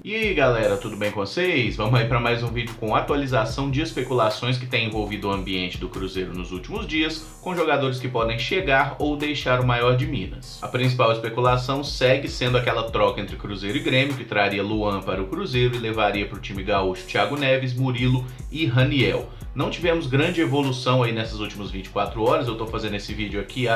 E aí galera, tudo bem com vocês? Vamos aí para mais um vídeo com atualização de especulações que tem envolvido o ambiente do Cruzeiro nos últimos dias, com jogadores que podem chegar ou deixar o maior de Minas. A principal especulação segue sendo aquela troca entre Cruzeiro e Grêmio, que traria Luan para o Cruzeiro e levaria para o time gaúcho Thiago Neves, Murilo e Raniel. Não tivemos grande evolução aí nessas últimas 24 horas, eu estou fazendo esse vídeo aqui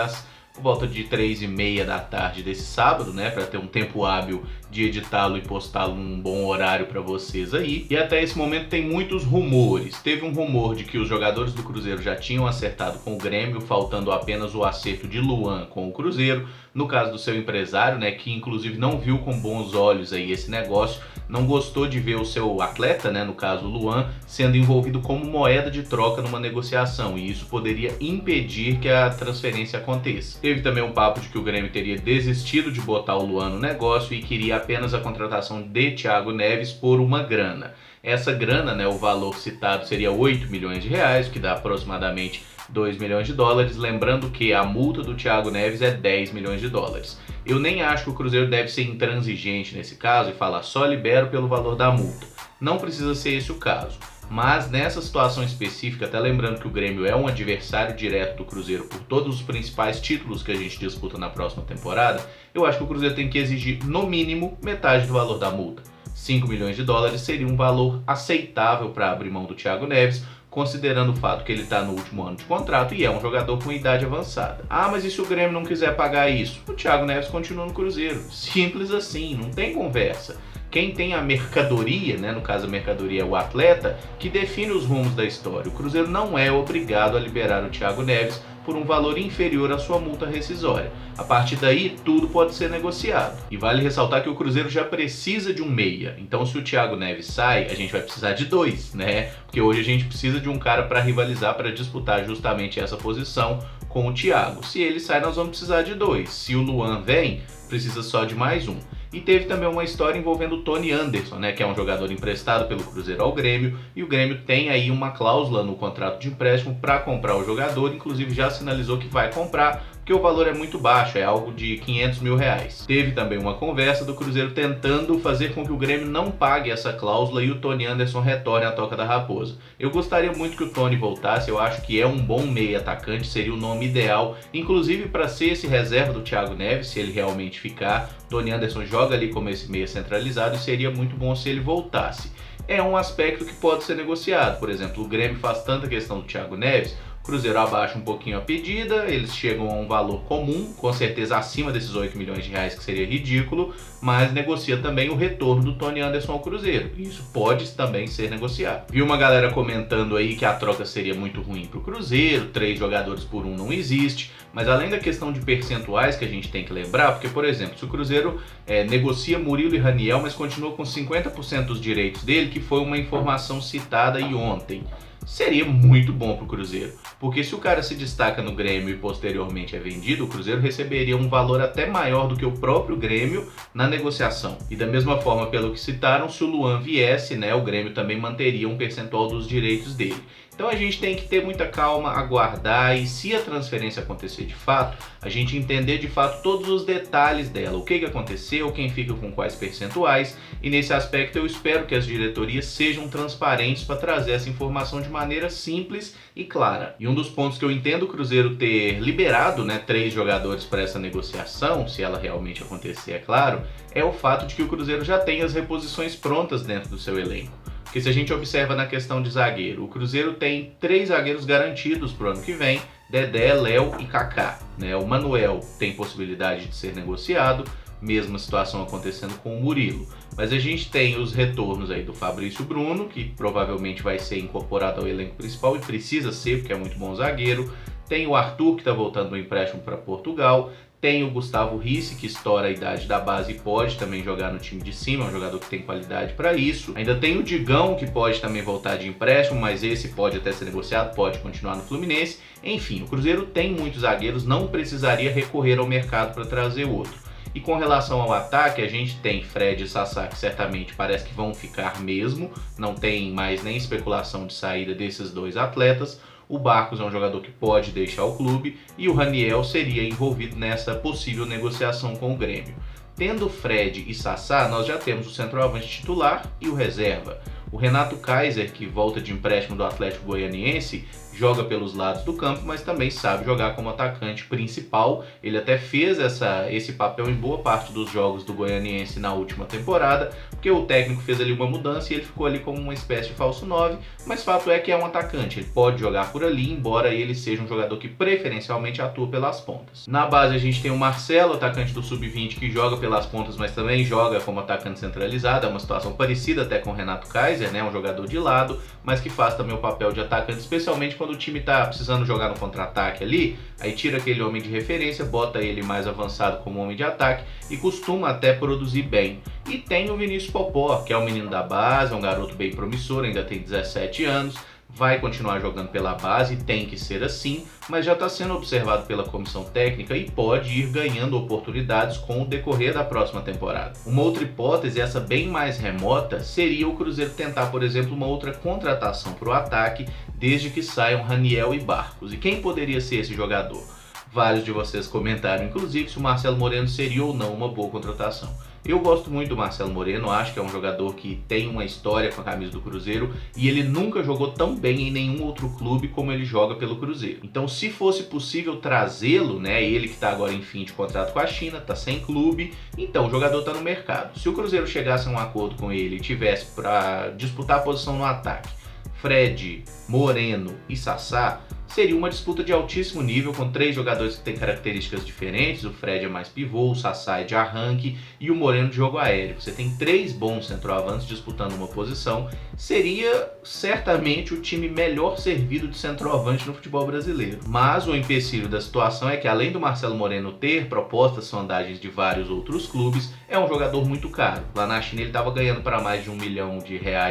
por volta de 3h30 da tarde desse sábado, né, para ter um tempo hábil de editá-lo e postá-lo num bom horário para vocês aí. E até esse momento tem muitos rumores. Teve um rumor de que os jogadores do Cruzeiro já tinham acertado com o Grêmio, faltando apenas o acerto de Luan com o Cruzeiro. No caso do seu empresário, né, que inclusive não viu com bons olhos aí esse negócio, não gostou de ver o seu atleta, né, no caso o Luan, sendo envolvido como moeda de troca numa negociação, e isso poderia impedir que a transferência aconteça. Teve também um papo de que o Grêmio teria desistido de botar o Luan no negócio e queria apenas a contratação de Thiago Neves por uma grana. Essa grana, né, o valor citado seria 8 milhões de reais, que dá aproximadamente 2 milhões de dólares, lembrando que a multa do Thiago Neves é 10 milhões de dólares. Eu nem acho que o Cruzeiro deve ser intransigente nesse caso e falar só libero pelo valor da multa. Não precisa ser esse o caso. Mas nessa situação específica, até lembrando que o Grêmio é um adversário direto do Cruzeiro por todos os principais títulos que a gente disputa na próxima temporada, eu acho que o Cruzeiro tem que exigir no mínimo metade do valor da multa. 5 milhões de dólares seria um valor aceitável para abrir mão do Thiago Neves, considerando o fato que ele está no último ano de contrato e é um jogador com idade avançada. Ah, mas e se o Grêmio não quiser pagar isso? O Thiago Neves continua no Cruzeiro. Simples assim, não tem conversa. Quem tem a mercadoria, né, no caso a mercadoria é o atleta, que define os rumos da história. O Cruzeiro não é obrigado a liberar o Thiago Neves por um valor inferior à sua multa rescisória. A partir daí, tudo pode ser negociado. E vale ressaltar que o Cruzeiro já precisa de um meia. Então, se o Thiago Neves sai, a gente vai precisar de dois, né? Porque hoje a gente precisa de um cara para rivalizar, para disputar justamente essa posição com o Thiago. Se ele sai, nós vamos precisar de dois. Se o Luan vem, precisa só de mais um. E teve também uma história envolvendo o Tony Anderson, né, que é um jogador emprestado pelo Cruzeiro ao Grêmio, e o Grêmio tem aí uma cláusula no contrato de empréstimo para comprar o jogador, inclusive já sinalizou que vai comprar, porque o valor é muito baixo, é algo de 500 mil reais. Teve também uma conversa do Cruzeiro tentando fazer com que o Grêmio não pague essa cláusula e o Tony Anderson retorne à Toca da Raposa. Eu gostaria muito que o Tony voltasse, eu acho que é um bom meio atacante, seria o nome ideal, inclusive para ser esse reserva do Thiago Neves, se ele realmente ficar. Tony Anderson joga ali como esse meia centralizado e seria muito bom se ele voltasse. É um aspecto que pode ser negociado, por exemplo, o Grêmio faz tanta questão do Thiago Neves, o Cruzeiro abaixa um pouquinho a pedida, eles chegam a um valor comum, com certeza acima desses 8 milhões de reais, que seria ridículo, mas negocia também o retorno do Tony Anderson ao Cruzeiro. Isso pode também ser negociado. Vi uma galera comentando aí que a troca seria muito ruim para o Cruzeiro, 3 jogadores por um não existe, mas além da questão de percentuais que a gente tem que lembrar, porque, por exemplo, se o Cruzeiro negocia Murilo e Raniel, mas continua com 50% dos direitos dele, que foi uma informação citada aí ontem, seria muito bom para o Cruzeiro, porque se o cara se destaca no Grêmio e posteriormente é vendido, o Cruzeiro receberia um valor até maior do que o próprio Grêmio na negociação. E da mesma forma, pelo que citaram, se o Luan viesse, né, o Grêmio também manteria um percentual dos direitos dele. Então a gente tem que ter muita calma, aguardar, e se a transferência acontecer de fato, a gente entender de fato todos os detalhes dela, o que aconteceu, quem fica com quais percentuais, e nesse aspecto eu espero que as diretorias sejam transparentes para trazer essa informação de maneira simples e clara. E um dos pontos que eu entendo o Cruzeiro ter liberado, né, 3 jogadores para essa negociação, se ela realmente acontecer, é claro, é o fato de que o Cruzeiro já tem as reposições prontas dentro do seu elenco. Porque se a gente observa na questão de zagueiro, o Cruzeiro tem 3 zagueiros garantidos para o ano que vem, Dedé, Léo e Kaká, né? O Manuel tem possibilidade de ser negociado, mesma situação acontecendo com o Murilo. Mas a gente tem os retornos aí do Fabrício Bruno, que provavelmente vai ser incorporado ao elenco principal e precisa ser, porque é muito bom zagueiro. Tem o Arthur, que está voltando do empréstimo para Portugal. Tem o Gustavo Ricci, que estoura a idade da base e pode também jogar no time de cima, é um jogador que tem qualidade para isso. Ainda tem o Digão, que pode também voltar de empréstimo, mas esse pode até ser negociado, pode continuar no Fluminense. Enfim, o Cruzeiro tem muitos zagueiros, não precisaria recorrer ao mercado para trazer outro. E com relação ao ataque, a gente tem Fred e Sassá, que certamente parece que vão ficar mesmo, não tem mais nem especulação de saída desses 2 atletas. O Barcos é um jogador que pode deixar o clube e o Raniel seria envolvido nessa possível negociação com o Grêmio. Tendo Fred e Sassá, nós já temos o centroavante titular e o reserva. O Renato Kaiser, que volta de empréstimo do Atlético Goianiense, joga pelos lados do campo, mas também sabe jogar como atacante principal. Ele até fez esse papel em boa parte dos jogos do Goianiense na última temporada, porque o técnico fez ali uma mudança e ele ficou ali como uma espécie de falso 9, mas fato é que é um atacante, ele pode jogar por ali, embora ele seja um jogador que preferencialmente atua pelas pontas. Na base a gente tem o Marcelo, atacante do Sub-20, que joga pelas pontas, mas também joga como atacante centralizado, é uma situação parecida até com o Renato Kaiser, né? Um jogador de lado, mas que faz também o papel de atacante, especialmente quando o time está precisando jogar no contra-ataque ali, aí tira aquele homem de referência, bota ele mais avançado como homem de ataque e costuma até produzir bem. E tem o Vinícius Popó, que é um menino da base, é um garoto bem promissor, ainda tem 17 anos, vai continuar jogando pela base, tem que ser assim, mas já está sendo observado pela comissão técnica e pode ir ganhando oportunidades com o decorrer da próxima temporada. Uma outra hipótese, essa bem mais remota, seria o Cruzeiro tentar, por exemplo, uma outra contratação para o ataque, desde que saiam Raniel e Barcos. E quem poderia ser esse jogador? Vários de vocês comentaram, inclusive, se o Marcelo Moreno seria ou não uma boa contratação. Eu gosto muito do Marcelo Moreno, acho que é um jogador que tem uma história com a camisa do Cruzeiro e ele nunca jogou tão bem em nenhum outro clube como ele joga pelo Cruzeiro. Então, se fosse possível trazê-lo, né, ele que está agora em fim de contrato com a China, está sem clube, então o jogador está no mercado. Se o Cruzeiro chegasse a um acordo com ele e tivesse para disputar a posição no ataque, Fred, Moreno e Sassá, seria uma disputa de altíssimo nível com 3 jogadores que têm características diferentes. O Fred é mais pivô, o Sassá é de arranque e o Moreno de jogo aéreo. Você tem 3 bons centroavantes disputando uma posição. Seria certamente o time melhor servido de centroavante no futebol brasileiro. Mas o empecilho da situação é que, além do Marcelo Moreno ter propostas sondagens de vários outros clubes, é um jogador muito caro. Lá na China ele estava ganhando para mais de R$1 milhão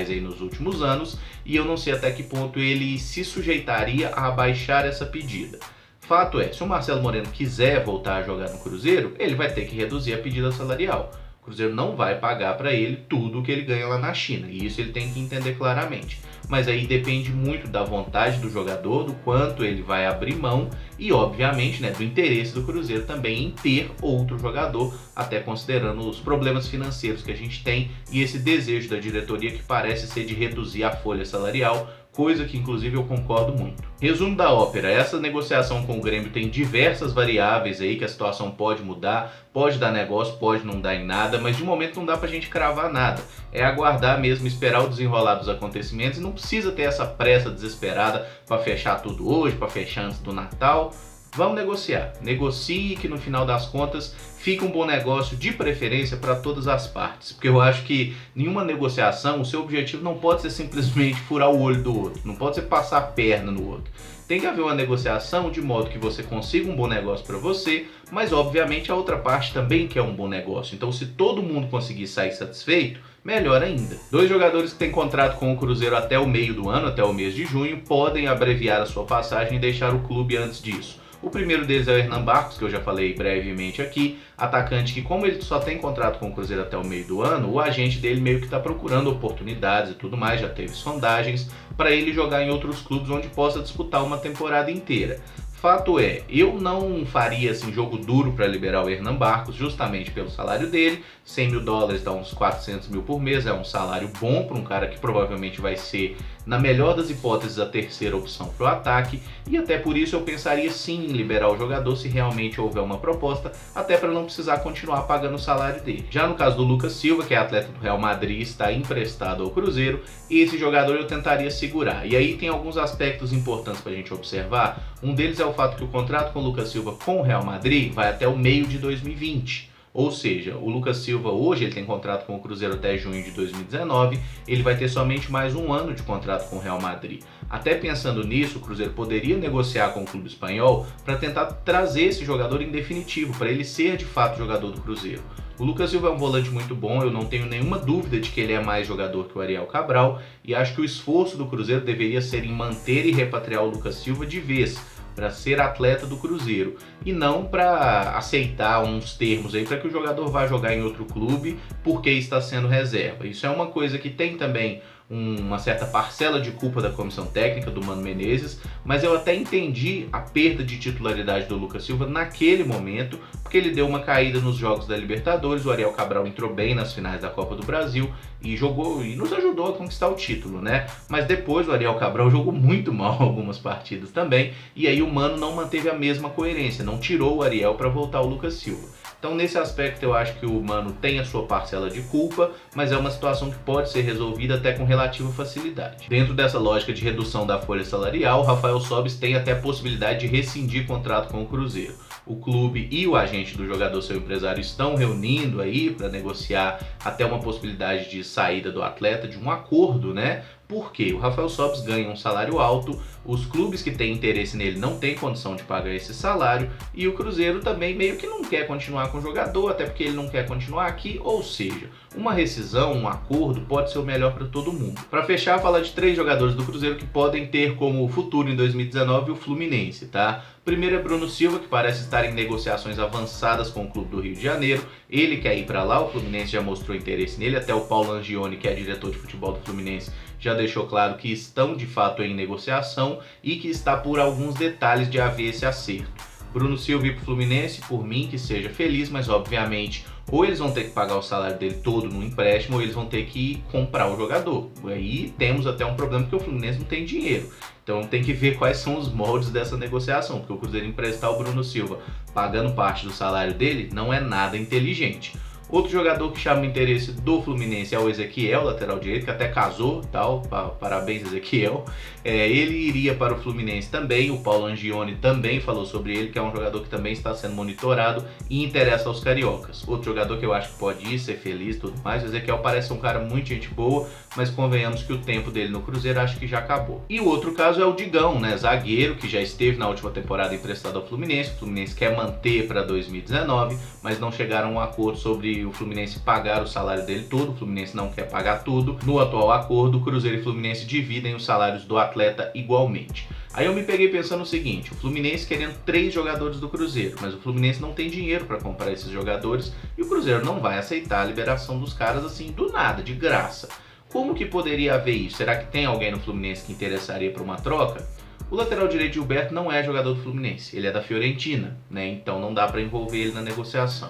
aí nos últimos anos e eu não sei até que ponto ele se sujeitaria a baixar essa pedida. Fato é, se o Marcelo Moreno quiser voltar a jogar no Cruzeiro, ele vai ter que reduzir a pedida salarial. O Cruzeiro não vai pagar para ele tudo o que ele ganha lá na China, e isso ele tem que entender claramente. Mas aí depende muito da vontade do jogador, do quanto ele vai abrir mão e, obviamente, né, do interesse do Cruzeiro também em ter outro jogador, até considerando os problemas financeiros que a gente tem e esse desejo da diretoria que parece ser de reduzir a folha salarial, coisa que inclusive eu concordo muito. Resumo da ópera, essa negociação com o Grêmio tem diversas variáveis aí que a situação pode mudar, pode dar negócio, pode não dar em nada, mas de momento não dá pra gente cravar nada. É aguardar mesmo, esperar o desenrolar dos acontecimentos e não precisa ter essa pressa desesperada para fechar tudo hoje, para fechar antes do Natal. Vamos negociar. Negocie que no final das contas fica um bom negócio, de preferência para todas as partes. Porque eu acho que nenhuma negociação, o seu objetivo não pode ser simplesmente furar o olho do outro. Não pode ser passar a perna no outro. Tem que haver uma negociação de modo que você consiga um bom negócio para você, mas obviamente a outra parte também quer um bom negócio. Então, se todo mundo conseguir sair satisfeito, melhor ainda. 2 jogadores que têm contrato com o Cruzeiro até o meio do ano, até o mês de junho, podem abreviar a sua passagem e deixar o clube antes disso. O primeiro deles é o Hernan Barcos, que eu já falei brevemente aqui, atacante que, como ele só tem contrato com o Cruzeiro até o meio do ano, o agente dele meio que está procurando oportunidades e tudo mais, já teve sondagens para ele jogar em outros clubes onde possa disputar uma temporada inteira. Fato é, eu não faria assim, jogo duro para liberar o Hernan Barcos, justamente pelo salário dele. $100 mil dá uns 400 mil por mês, é um salário bom para um cara que provavelmente vai ser, na melhor das hipóteses, a terceira opção para o ataque, e até por isso eu pensaria sim em liberar o jogador se realmente houver uma proposta, até para não precisar continuar pagando o salário dele. Já no caso do Lucas Silva, que é atleta do Real Madrid, está emprestado ao Cruzeiro, esse jogador eu tentaria segurar. E aí tem alguns aspectos importantes para a gente observar. Um deles é o fato que o contrato com o Lucas Silva com o Real Madrid vai até o meio de 2020. Ou seja, o Lucas Silva hoje ele tem contrato com o Cruzeiro até junho de 2019, ele vai ter somente mais um ano de contrato com o Real Madrid. Até pensando nisso, o Cruzeiro poderia negociar com o clube espanhol para tentar trazer esse jogador em definitivo, para ele ser de fato jogador do Cruzeiro. O Lucas Silva é um volante muito bom, eu não tenho nenhuma dúvida de que ele é mais jogador que o Ariel Cabral, e acho que o esforço do Cruzeiro deveria ser em manter e repatriar o Lucas Silva de vez, para ser atleta do Cruzeiro, e não para aceitar uns termos aí para que o jogador vá jogar em outro clube porque está sendo reserva. Isso é uma coisa que tem também uma certa parcela de culpa da comissão técnica do Mano Menezes, mas eu até entendi a perda de titularidade do Lucas Silva naquele momento, porque ele deu uma caída nos jogos da Libertadores, o Ariel Cabral entrou bem nas finais da Copa do Brasil e jogou e nos ajudou a conquistar o título, né? Mas depois o Ariel Cabral jogou muito mal algumas partidas também, e aí o Mano não manteve a mesma coerência, não tirou o Ariel para voltar o Lucas Silva. Então, nesse aspecto, eu acho que o Mano tem a sua parcela de culpa, mas é uma situação que pode ser resolvida até com relativa facilidade. Dentro dessa lógica de redução da folha salarial, o Rafael Sobis tem até a possibilidade de rescindir contrato com o Cruzeiro. O clube e o agente do jogador, seu empresário, estão reunindo aí para negociar até uma possibilidade de saída do atleta, de um acordo, né? Porque o Rafael Sobis ganha um salário alto, os clubes que têm interesse nele não têm condição de pagar esse salário e o Cruzeiro também meio que não quer continuar com o jogador, até porque ele não quer continuar aqui, ou seja, uma rescisão, um acordo pode ser o melhor para todo mundo. Para fechar, falar de 3 jogadores do Cruzeiro que podem ter como futuro em 2019 o Fluminense, tá? Primeiro é Bruno Silva, que parece estar em negociações avançadas com o clube do Rio de Janeiro. Ele quer ir para lá, o Fluminense já mostrou interesse nele, até o Paulo Angione, que é diretor de futebol do Fluminense, já deixou claro que estão de fato em negociação e que está por alguns detalhes de haver esse acerto. Bruno Silva ir para o Fluminense, por mim que seja feliz, mas obviamente ou eles vão ter que pagar o salário dele todo no empréstimo ou eles vão ter que comprar o jogador. Aí temos até um problema porque o Fluminense não tem dinheiro. Então tem que ver quais são os moldes dessa negociação, porque o Cruzeiro emprestar o Bruno Silva pagando parte do salário dele não é nada inteligente. Outro jogador que chama o interesse do Fluminense é o Ezequiel, lateral direito, que até casou, tal, parabéns Ezequiel. Ele iria para o Fluminense também, o Paulo Angione também falou sobre ele, que é um jogador que também está sendo monitorado e interessa aos cariocas. Outro jogador que eu acho que pode ir, ser feliz e tudo mais, o Ezequiel parece um cara muito gente boa, mas convenhamos que o tempo dele no Cruzeiro acho que já acabou. E o outro caso é o Digão, né, zagueiro, que já esteve na última temporada emprestado ao Fluminense, o Fluminense quer manter para 2019, mas não chegaram a um acordo sobre o Fluminense pagar o salário dele todo, o Fluminense não quer pagar tudo. No atual acordo, o Cruzeiro e o Fluminense dividem os salários do atleta igualmente. Aí eu me peguei pensando o seguinte, o Fluminense querendo 3 jogadores do Cruzeiro, mas o Fluminense não tem dinheiro para comprar esses jogadores e o Cruzeiro não vai aceitar a liberação dos caras assim do nada, de graça. Como que poderia haver isso? Será que tem alguém no Fluminense que interessaria por uma troca? O lateral direito Gilberto não é jogador do Fluminense, ele é da Fiorentina, né? Então não dá para envolver ele na negociação.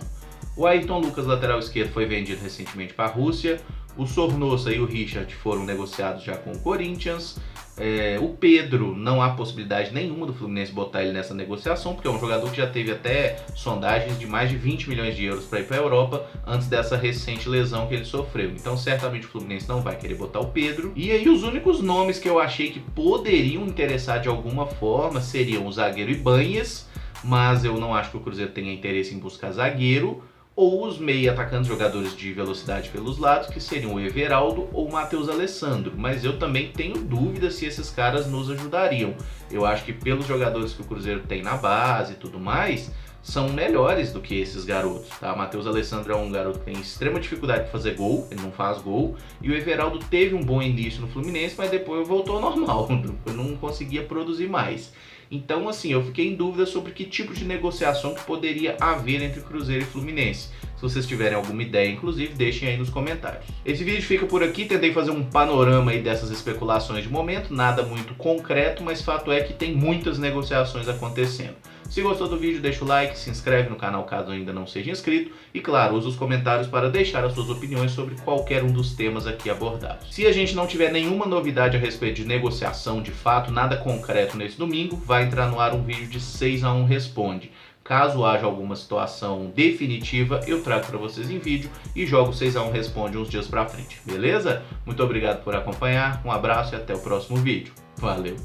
O Ayrton Lucas, lateral esquerdo, foi vendido recentemente para a Rússia. O Sornosa e o Richard foram negociados já com o Corinthians. O Pedro, não há possibilidade nenhuma do Fluminense botar ele nessa negociação, porque é um jogador que já teve até sondagens de mais de 20 milhões de euros para ir para a Europa antes dessa recente lesão que ele sofreu. Então certamente o Fluminense não vai querer botar o Pedro. E aí os únicos nomes que eu achei que poderiam interessar de alguma forma seriam o zagueiro Ibanhas, mas eu não acho que o Cruzeiro tenha interesse em buscar zagueiro, ou os meia atacantes, jogadores de velocidade pelos lados, que seriam o Everaldo ou o Matheus Alessandro, mas eu também tenho dúvidas se esses caras nos ajudariam. Eu acho que pelos jogadores que o Cruzeiro tem na base e tudo mais, são melhores do que esses garotos, tá? Matheus Alessandro é um garoto que tem extrema dificuldade de fazer gol, ele não faz gol, e o Everaldo teve um bom início no Fluminense, mas depois voltou ao normal, não conseguia produzir mais. Então, assim, eu fiquei em dúvida sobre que tipo de negociação que poderia haver entre Cruzeiro e Fluminense. Se vocês tiverem alguma ideia, inclusive, deixem aí nos comentários. Esse vídeo fica por aqui, tentei fazer um panorama aí dessas especulações de momento, nada muito concreto, mas fato é que tem muitas negociações acontecendo. Se gostou do vídeo, deixa o like, se inscreve no canal caso ainda não seja inscrito e, claro, usa os comentários para deixar as suas opiniões sobre qualquer um dos temas aqui abordados. Se a gente não tiver nenhuma novidade a respeito de negociação de fato, nada concreto nesse domingo, vai entrar no ar um vídeo de 6 a 1 Responde. Caso haja alguma situação definitiva, eu trago para vocês em vídeo e jogo 6 a 1 Responde uns dias pra frente, beleza? Muito obrigado por acompanhar, um abraço e até o próximo vídeo. Valeu!